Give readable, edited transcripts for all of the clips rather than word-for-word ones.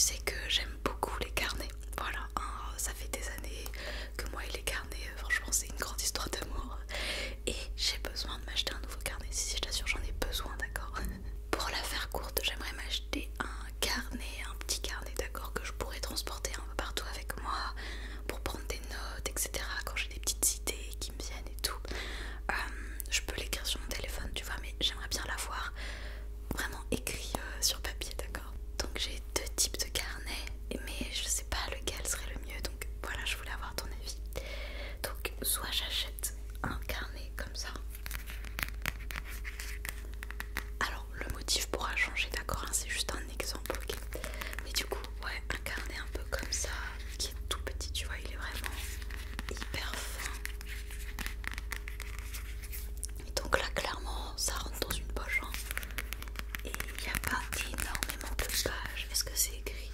sais que j'aime beaucoup les carnets. Voilà, hein, ça fait des années que moi et les carnets, franchement c'est une grande histoire d'amour. Et j'ai besoin de m'acheter un nouveau carnet. Si je t'assure, j'en ai besoin, d'accord. Pour la faire courte, j'aimerais m'acheter un carnet, un petit carnet, d'accord, que je pourrais transporter un peu partout avec moi pour prendre des notes, etc. Quand j'ai des petites idées qui me viennent et tout. Je peux l'écrire sur mon téléphone, tu vois, mais j'aimerais bien l'avoir vraiment écrit sur papier, d'accord. Donc j'ai deux types de carnets, mais je sais pas lequel serait le mieux, donc voilà, je voulais avoir ton avis. Donc soit j'achète un carnet comme ça. Alors le motif pourra changer, d'accord, hein, c'est juste un exemple, ok. Mais du coup, ouais, un carnet un peu comme ça, qui est tout petit, tu vois, il est vraiment hyper fin. Et donc là, clairement, ça rentre dans une poche, hein. Et il n'y a pas énormément de pages. Est-ce que c'est écrit?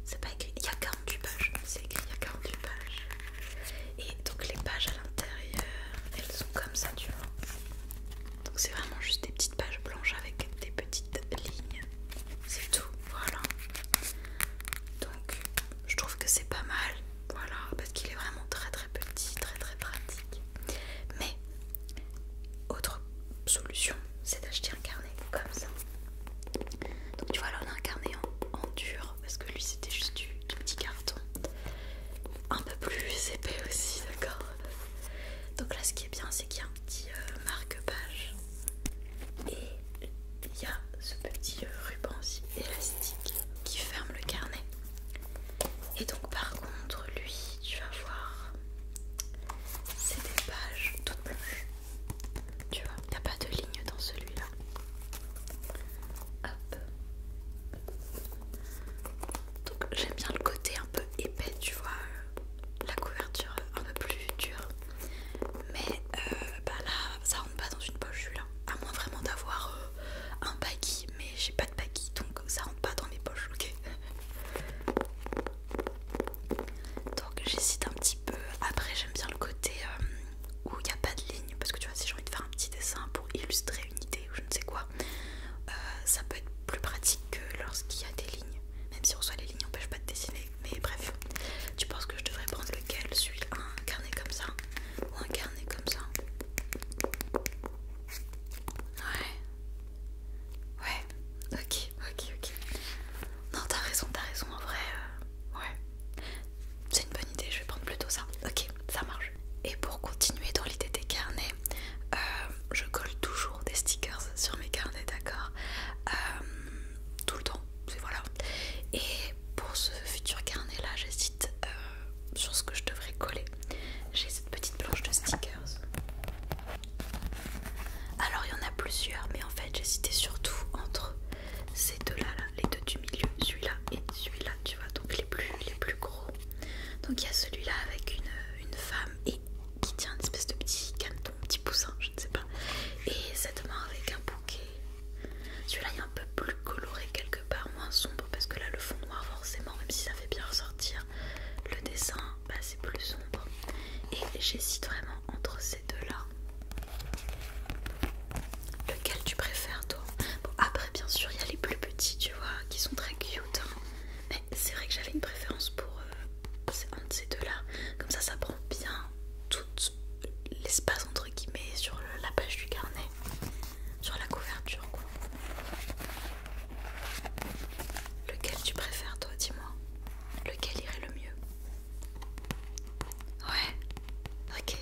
C'est pas écrit. Il y a 48 pages. C'est écrit, il y a 48 pages. Et donc les pages à l'intérieur, elles sont comme ça, tu vois. Donc c'est vraiment juste des petites pages blanches avec des petites lignes. C'est tout, voilà. Donc je trouve que c'est pas mal. Voilà, parce qu'il est vraiment très très petit, très très pratique. Mais autre solution, c'est d'acheter un carnet comme ça. Donc tu vois, là on a un carnet en dur, parce que lui c'était juste du petit carton. Un peu plus épais aussi, d'accord. Donc là ce qui est bien, c'est qu'il y a un petit marque-page. Et il y a ce petit ruban aussi élastique qui ferme le carnet. Et donc par contre, lui, tu vas voir, c'est des pages toutes blanches. Tu vois, il n'y a pas de ligne dans celui-là. Hop. Donc j'aime bien le côté un peu épais, tu vois, la couverture un peu plus dure. Mais bah là, ça rentre pas dans une poche celui-là. À moins vraiment d'avoir un baggy, mais j'ai pas de baggy, donc ça rentre pas dans mes poches, ok. Donc j'hésite un petit peu. Après j'aime bien le côté où il n'y a pas de ligne, parce que tu vois, si j'ai envie de faire un petit dessin pour illustrer une idée ou je ne sais quoi, ça peut être plus pratique que lorsqu'il y a des lignes. Même si en soi les lignes n'empêchent pas de dessiner. Mais bref, tu penses que je devrais prendre lequel? Celui-là, un carnet comme ça ou un carnet comme ça? Ouais. Ouais, ok. Non, t'as raison, en vrai, ouais. C'est une bonne idée, je vais prendre plutôt ça. Ok, ça marche. Et pour continuer dans l'idée des carnets, je colle toujours des stickers sur mes carnets, d'accord, tout le temps, voilà. Et pour ce futur carnet là, j'hésite sur ce que je devrais coller. J'ai cette petite planche de stickers. Alors il y en a plusieurs, mais en fait j'hésitais surtout entre ces deux là, les deux du milieu, celui-là et celui-là, tu vois, donc les plus gros. Donc il y a celui-là avec une femme et qui tient une espèce de petit caneton, petit poussin, je ne sais pas, et cette main avec un bouquet. Celui-là est un peu plus coloré quelque part, moins sombre, parce que là le fond noir forcément, même si ça fait bien ressortir le dessin, bah c'est plus sombre. Et j'hésite vraiment entre ces deux-là. Lequel tu préfères toi? Bon, après bien sûr il y a les plus petits, tu vois, qui sont très cute, hein. Mais c'est vrai que j'avais une préférence pour un de ces deux là. Comme ça prend bien tout l'espace entre guillemets sur la page du carnet, sur la couverture quoi. Lequel tu préfères toi, dis-moi? Lequel irait le mieux? Ouais, ok,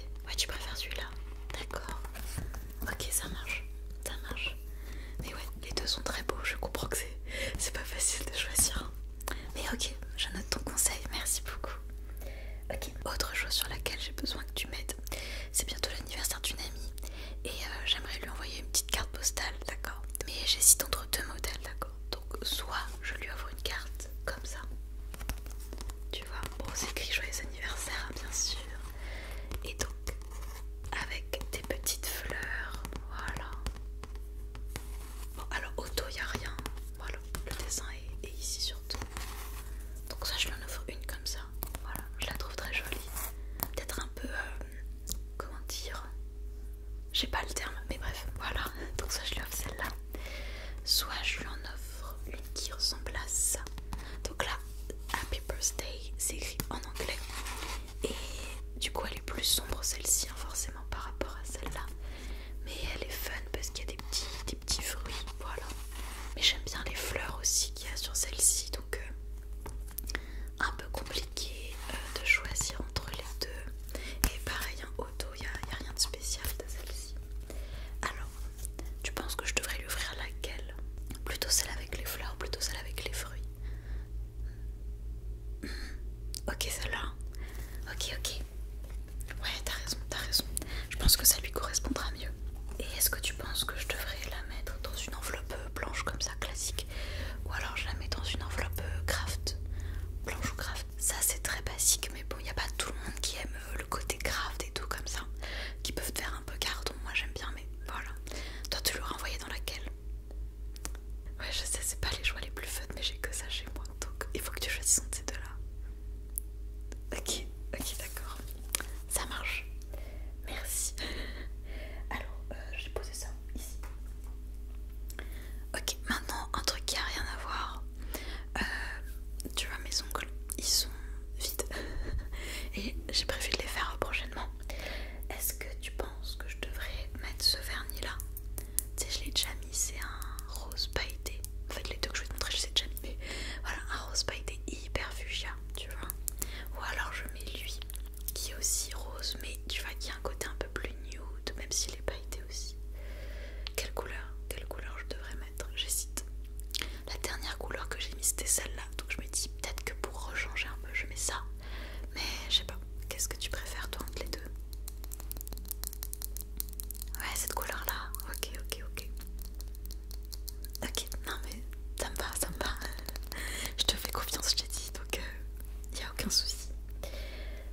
mis c'était celle-là. Donc je me dis peut-être que pour rechanger un peu je mets ça. Mais je sais pas, qu'est-ce que tu préfères toi entre les deux? Ouais, cette couleur là, ok, ok, ok. Ok, non mais ça me va, ça me va. Je te fais confiance, je t'ai dit, donc y a aucun souci.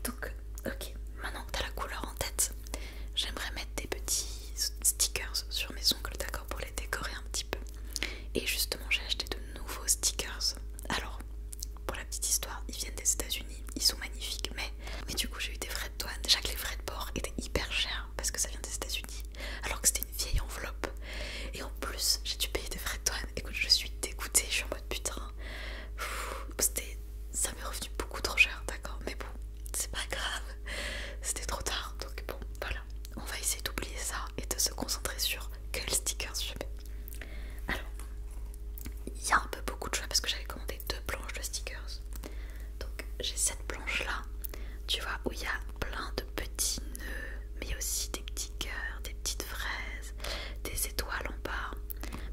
Donc, ok, maintenant que t'as la couleur en tête, j'aimerais mettre des petits stickers sur mes ongles, d'accord, pour les décorer un petit peu. Et justement, j'ai acheté de nouveaux stickers. Alors, pour la petite histoire, ils viennent des États-Unis, ils sont magnifiques, mais du coup, j'ai eu des frais de douane. Déjà que les frais de port étaient hyper chers parce que ça vient des États-Unis, alors que c'était une vieille enveloppe. Et en plus, j'ai dû payer des frais de douane. Écoute, je suis dégoûtée, je suis en mode putain. Ça m'est revenu beaucoup trop cher, d'accord, mais bon, c'est pas grave, c'était trop tard, donc bon, voilà. On va essayer d'oublier ça et de se concentrer sur quels stickers je mets. Alors, il y a un peu beaucoup de choix parce que j'avais commandé 2 planches de stickers. Donc j'ai cette planche là, tu vois, où il y a plein de petits nœuds, mais aussi des petits cœurs, des petites fraises, des étoiles en bas.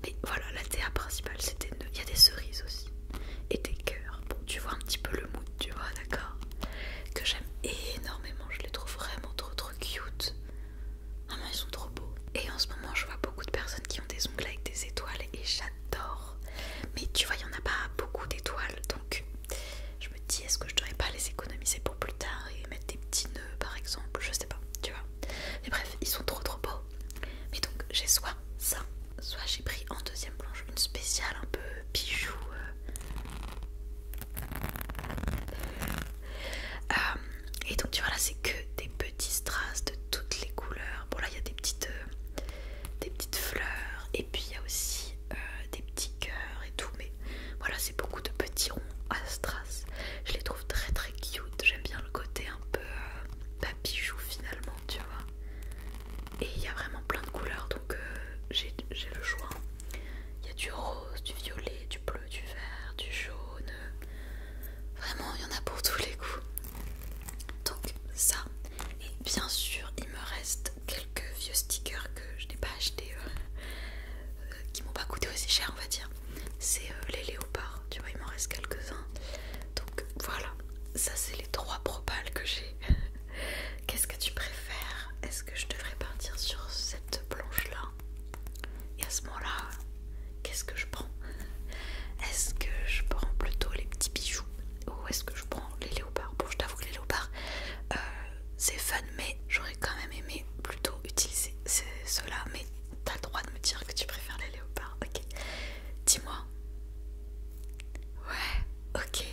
Mais voilà, la théa principale c'est des nœuds, il y a des cerises aussi et des cœurs. Bon, tu vois un petit peu le mood, tu vois, d'accord, que j'aime énormément, je les trouve vraiment trop cute. Vraiment, ils sont trop beaux. Et en ce moment, je vois beaucoup de personnes qui ont des ongles avec des étoiles et j'adore. Mais tu vois, il n'y en a pas beaucoup d'étoiles, donc je me dis, est-ce que je devrais pas les économiser pour plus tard et mettre des petits nœuds par exemple, je sais pas, tu vois. Mais bref, ils sont trop beaux. Mais donc, j'ai soit ça, soit j'ai pris en deuxième planche une spéciale un peu bijou. Et donc tu vois là c'est que des petits strass de toutes les couleurs. Bon là il y a des petites fleurs et puis il y a aussi des petits cœurs et tout. Mais voilà, c'est beaucoup de petits ronds à strass. Je les trouve très cute. J'aime bien le côté un peu bijou finalement, tu vois. Et il y a vraiment plein de couleurs, donc j'ai le choix. Il y a du rose, du violet, du bleu, du vert, du jaune. Vraiment, il y en a pour tous les goûts. Donc ça, et bien sûr, il me reste quelques vieux stickers que je n'ai pas achetés, qui m'ont pas coûté aussi cher, on va dire. C'est les léopards, tu vois, il m'en reste quelques-uns. Donc voilà, ça c'est les 3 propales que j'ai. Qu'est-ce que tu préfères? Est-ce que je devrais partir sur cette planche-là? Et à ce moment-là, qu'est-ce que je prends? Est-ce que je prends plutôt les petits bijoux ou est-ce que je prends les léopards? Bon, je t'avoue que les léopards, c'est fun, mais j'aurais quand même aimé plutôt utiliser ceux-là. Mais t'as le droit de me dire que tu préfères les léopards, ok? Dis-moi. Ouais, ok.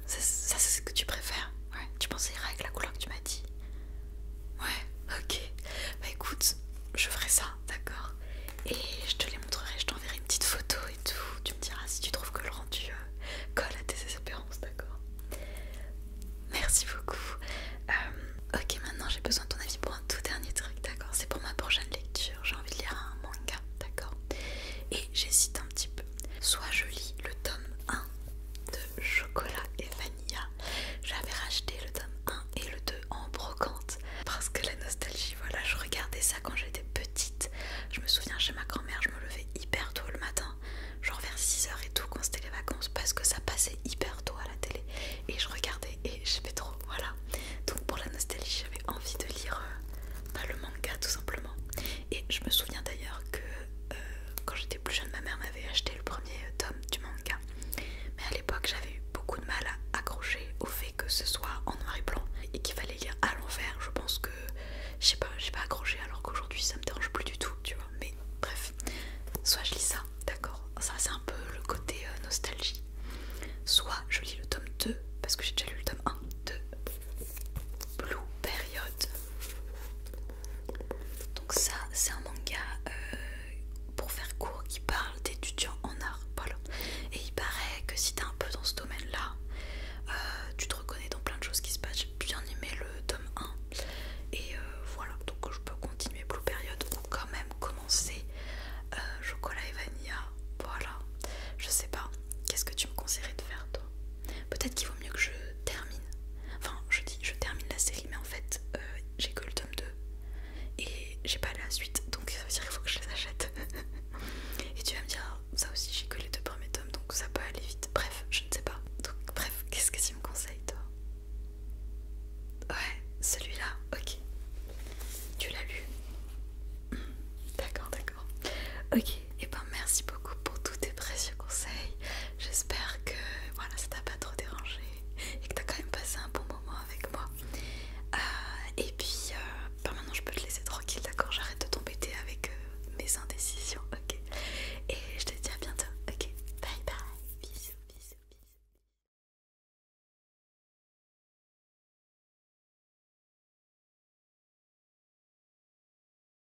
Ça c'est ce que tu préfères? Ouais, tu penses ira avec la couleur que tu m'as dit? Ouais, ok. Bah écoute, je ferai ça, d'accord? Et je te les montrerai, je t'enverrai une petite photo et tout. Tu me diras si tu trouves que le rendu colle à tes espérances, d'accord? Merci beaucoup. Ok, maintenant j'ai besoin de ton avis pour un tout dernier truc, d'accord? C'est pour ma prochaine lecture, j'ai envie de lire un manga, d'accord? Et j'hésite un petit peu. Soit je lis le tome 1 de Chocolat et Vanilla. J'avais racheté le tome 1 et le 2 en brocante parce que la nostalgie, voilà, je regardais ça quand j'étais petite. Je me souviens chez ma grand-mère, je me levais hyper tôt le matin, genre vers 6h et tout quand c'était les vacances, parce que ça passait hyper tôt à la télé et je regardais et j'aimais trop, voilà. Donc pour la nostalgie, j'avais envie de lire le manga tout simplement. Et je me souviens d'ailleurs que quand j'étais plus jeune, ma mère m'avait acheté le premier tome du manga. Mais à l'époque, j'avais eu beaucoup de mal à accrocher au fait que ce soit en noir et blanc et qu'il fallait lire à l'envers. Je pense que, je sais pas, j'ai pas accroché alors qu'aujourd'hui ça me dérange plus du tout, tu vois. Mais bref, soit je lis ça, d'accord, ça c'est un peu le côté nostalgie. Soit je lis le tome 2 parce que j'ai déjà lu le tome 1 de Blue Period. Donc ça c'est un manga pour faire court qui parle d'étudiants en art, voilà. Et il paraît que si t'es un peu dans ce domaine là, tu te reconnais dans plein de choses qui se passent. J'ai bien aimé le tome 1 et voilà, donc je peux continuer Blue Period ou quand même commencer Chocolat et Vanilla, voilà. Je sais pas, qu'est-ce que tu me conseillerais de faire toi? Peut-être qu'il vaut mieux que je termine, enfin je dis je termine la série mais en fait j'ai que le tome 2 et j'ai pas la suite, donc ça veut dire qu'il faut que je les achète. Et tu vas me dire, ça aussi j'ai que les 2 premiers tomes, donc ça peut aller vite. Bref, je ne sais pas. Donc bref, qu'est-ce que tu me conseilles toi? Ouais, celui-là, ok. Tu l'as lu? D'accord, d'accord. Ok,